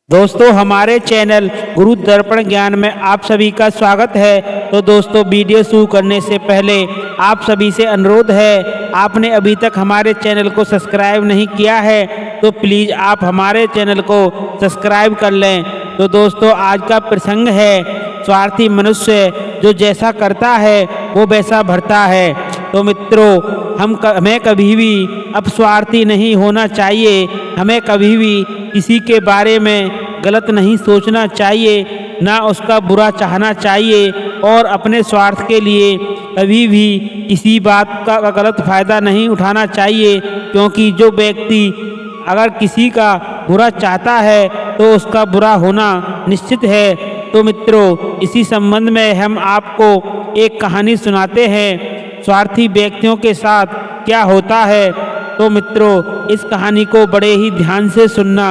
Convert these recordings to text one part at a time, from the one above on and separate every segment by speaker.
Speaker 1: दोस्तों हमारे चैनल गुरु दर्पण ज्ञान में आप सभी का स्वागत है। तो दोस्तों वीडियो शुरू करने से पहले आप सभी से अनुरोध है, आपने अभी तक हमारे चैनल को सब्सक्राइब नहीं किया है तो प्लीज़ आप हमारे चैनल को सब्सक्राइब कर लें। तो दोस्तों आज का प्रसंग है स्वार्थी मनुष्य जो जैसा करता है वो वैसा भरता है। तो मित्रों हमें कभी भी अपस्वार्थी नहीं होना चाहिए। हमें कभी भी किसी के बारे में गलत नहीं सोचना चाहिए, ना उसका बुरा चाहना चाहिए और अपने स्वार्थ के लिए कभी भी किसी बात का गलत फ़ायदा नहीं उठाना चाहिए। क्योंकि जो व्यक्ति अगर किसी का बुरा चाहता है तो उसका बुरा होना निश्चित है। तो मित्रों इसी संबंध में हम आपको एक कहानी सुनाते हैं, स्वार्थी व्यक्तियों के साथ क्या होता है। तो मित्रों इस कहानी को बड़े ही ध्यान से सुनना।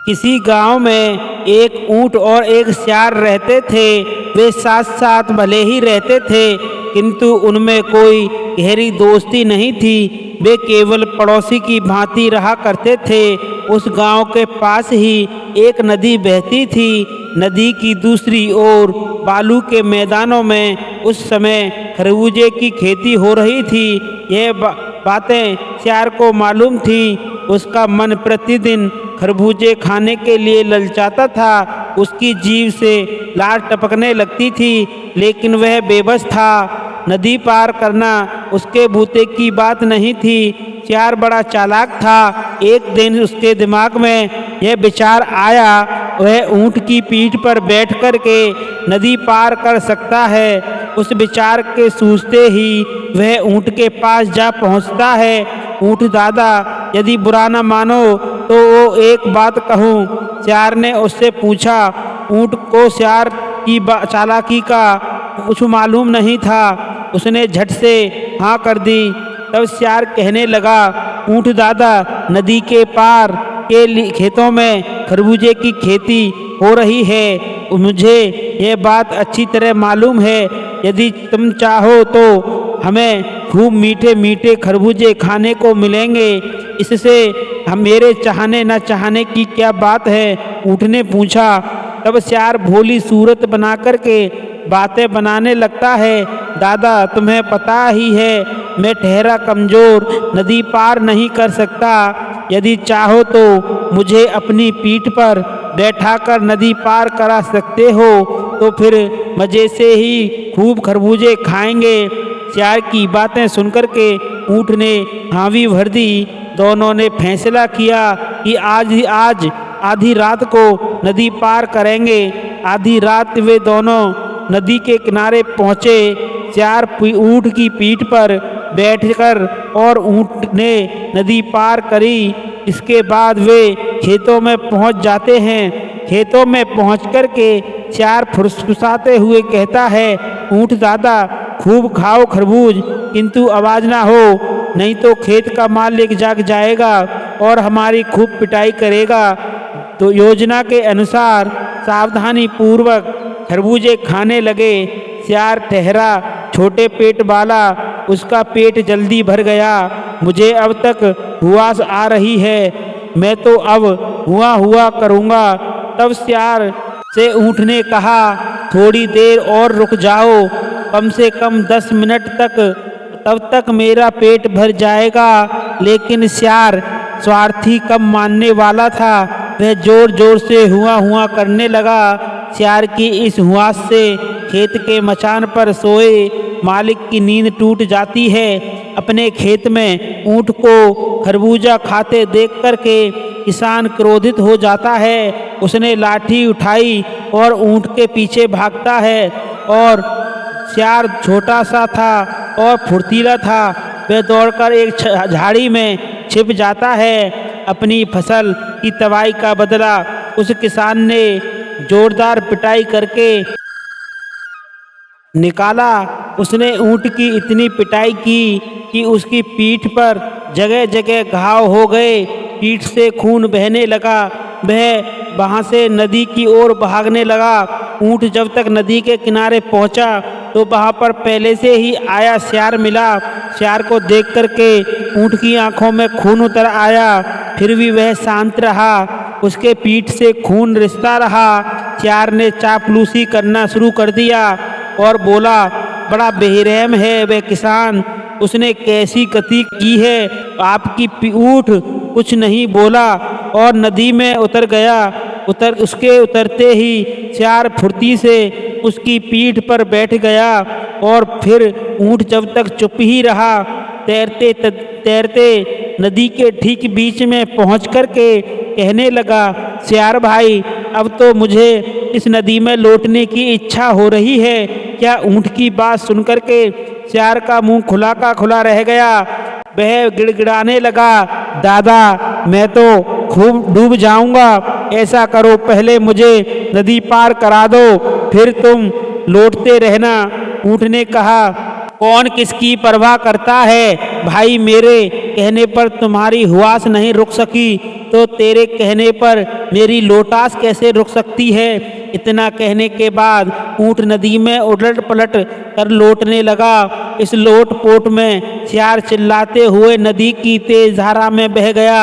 Speaker 1: किसी गांव में एक ऊंट और एक सियार रहते थे। वे साथ साथ भले ही रहते थे किंतु उनमें कोई गहरी दोस्ती नहीं थी। वे केवल पड़ोसी की भांति रहा करते थे। उस गांव के पास ही एक नदी बहती थी। नदी की दूसरी ओर बालू के मैदानों में उस समय खरबूजे की खेती हो रही थी। यह बातें सियार को मालूम थी। उसका मन प्रतिदिन खरबूजे खाने के लिए ललचाता था। उसकी जीभ से लार टपकने लगती थी लेकिन वह बेबस था। नदी पार करना उसके बूते की बात नहीं थी। सियार बड़ा चालाक था। एक दिन उसके दिमाग में यह विचार आया, वह ऊंट की पीठ पर बैठ कर के नदी पार कर सकता है। उस विचार के सूझते ही वह ऊंट के पास जा पहुंचता है। ऊंट दादा यदि बुरा न मानो तो वो एक बात कहूँ। सियार ने उससे पूछा। ऊंट को सियार की चालाकी का कुछ मालूम नहीं था। उसने झट से हाँ कर दी। तब सियार कहने लगा, ऊंट दादा नदी के पार के खेतों में खरबूजे की खेती हो रही है। मुझे यह बात अच्छी तरह मालूम है। यदि तुम चाहो तो हमें खूब मीठे मीठे खरबूजे खाने को मिलेंगे। इससे हम मेरे चाहने न चाहने की क्या बात है, ऊँट ने पूछा। तब सियार भोली सूरत बना कर के बातें बनाने लगता है। दादा तुम्हें पता ही है मैं ठहरा कमज़ोर नदी पार नहीं कर सकता। यदि चाहो तो मुझे अपनी पीठ पर बैठाकर नदी पार करा सकते हो तो फिर मज़े से ही खूब खरबूजे खाएंगे। सियार की बातें सुनकर के ऊँट ने हामी भर दी। दोनों ने फैसला किया कि आज आधी रात को नदी पार करेंगे। आधी रात वे दोनों नदी के किनारे पहुँचे। सियार ऊँट की पीठ पर बैठकर और ऊँट ने नदी पार करी। इसके बाद वे खेतों में पहुँच जाते हैं। खेतों में पहुँच कर के सियार फुसफुसाते हुए कहता है, ऊँट दादा खूब खाओ खरबूज किंतु आवाज़ ना हो, नहीं तो खेत का मालिक जाग जाएगा और हमारी खूब पिटाई करेगा। तो योजना के अनुसार सावधानी पूर्वक खरबूजे खाने लगे। सियार ठहरा छोटे पेट वाला, उसका पेट जल्दी भर गया। मुझे अब तक हुआस आ रही है, मैं तो अब हुआ करूँगा। तब सियार से ऊँट ने कहा, थोड़ी देर और रुक जाओ, कम से कम 10 मिनट तक, तब तक मेरा पेट भर जाएगा। लेकिन सियार स्वार्थी कम मानने वाला था। वह जोर जोर से हुआ करने लगा। सियार की इस हुआस से खेत के मचान पर सोए मालिक की नींद टूट जाती है। अपने खेत में ऊँट को खरबूजा खाते देख कर के किसान क्रोधित हो जाता है। उसने लाठी उठाई और ऊँट के पीछे भागता है। और सियार छोटा सा था और फुर्तीला था। वह दौड़कर एक झाड़ी में छिप जाता है। अपनी फसल की तबाही का बदला उस किसान ने जोरदार पिटाई करके निकाला। उसने ऊँट की इतनी पिटाई की कि उसकी पीठ पर जगह जगह घाव हो गए। पीठ से खून बहने लगा। वह वहाँ से नदी की ओर भागने लगा। ऊँट जब तक नदी के किनारे पहुँचा तो वहाँ पर पहले से ही आया सियार मिला। सियार को देख कर के ऊँट की आंखों में खून उतर आया, फिर भी वह शांत रहा। उसके पीठ से खून रिसता रहा। सियार ने चापलूसी करना शुरू कर दिया और बोला, बड़ा बेरहम है वह किसान, उसने कैसी गति की है। आपकी ऊँट कुछ नहीं बोला और नदी में उतर गया। उसके उतरते ही सियार फुर्ती से उसकी पीठ पर बैठ गया और फिर ऊँट जब तक चुप ही रहा, तैरते तैरते नदी के ठीक बीच में पहुँच कर के कहने लगा, सियार भाई, अब तो मुझे इस नदी में लौटने की इच्छा हो रही है। क्या ऊँट की बात सुनकर के सियार का मुंह खुला का खुला रह गया। वह गिड़गिड़ाने लगा, दादा मैं तो खूब डूब जाऊंगा, ऐसा करो पहले मुझे नदी पार करा दो, फिर तुम लौटते रहना। ऊँट ने कहा, कौन किसकी परवाह करता है भाई, मेरे कहने पर तुम्हारी हुआस नहीं रुक सकी तो तेरे कहने पर मेरी लोटास कैसे रुक सकती है। इतना कहने के बाद ऊँट नदी में उलट पलट कर लौटने लगा। इस लोट पोट में सियार चिल्लाते हुए नदी की तेज धारा में बह गया।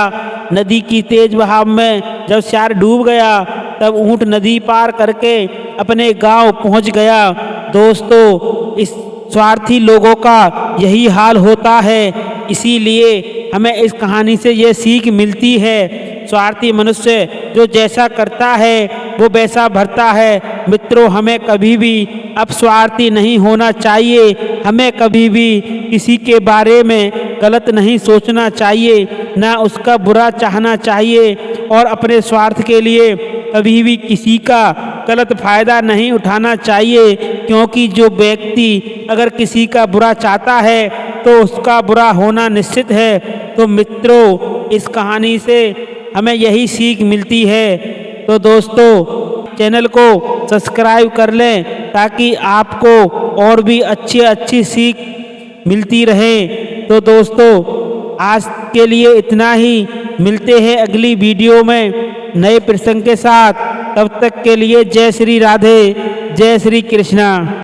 Speaker 1: नदी की तेज बहाव में जब सियार डूब गया तब ऊँट नदी पार करके अपने गांव पहुंच गया। दोस्तों, इस स्वार्थी लोगों का यही हाल होता है, इसीलिए हमें इस कहानी से ये सीख मिलती है। स्वार्थी मनुष्य जो जैसा करता है वो वैसा भरता है। मित्रों, हमें कभी भी अपस्वार्थी नहीं होना चाहिए। हमें कभी भी किसी के बारे में गलत नहीं सोचना चाहिए, ना उसका बुरा चाहना चाहिए और अपने स्वार्थ के लिए कभी भी किसी का गलत फ़ायदा नहीं उठाना चाहिए, क्योंकि जो व्यक्ति अगर किसी का बुरा चाहता है तो उसका बुरा होना निश्चित है। तो मित्रों, इस कहानी से हमें यही सीख मिलती है। तो दोस्तों, चैनल को सब्सक्राइब कर लें ताकि आपको और भी अच्छी सीख मिलती रहे। तो दोस्तों, आज के लिए इतना ही। मिलते हैं अगली वीडियो में नए प्रसंग के साथ। तब तक के लिए जय श्री राधे, जय श्री कृष्णा।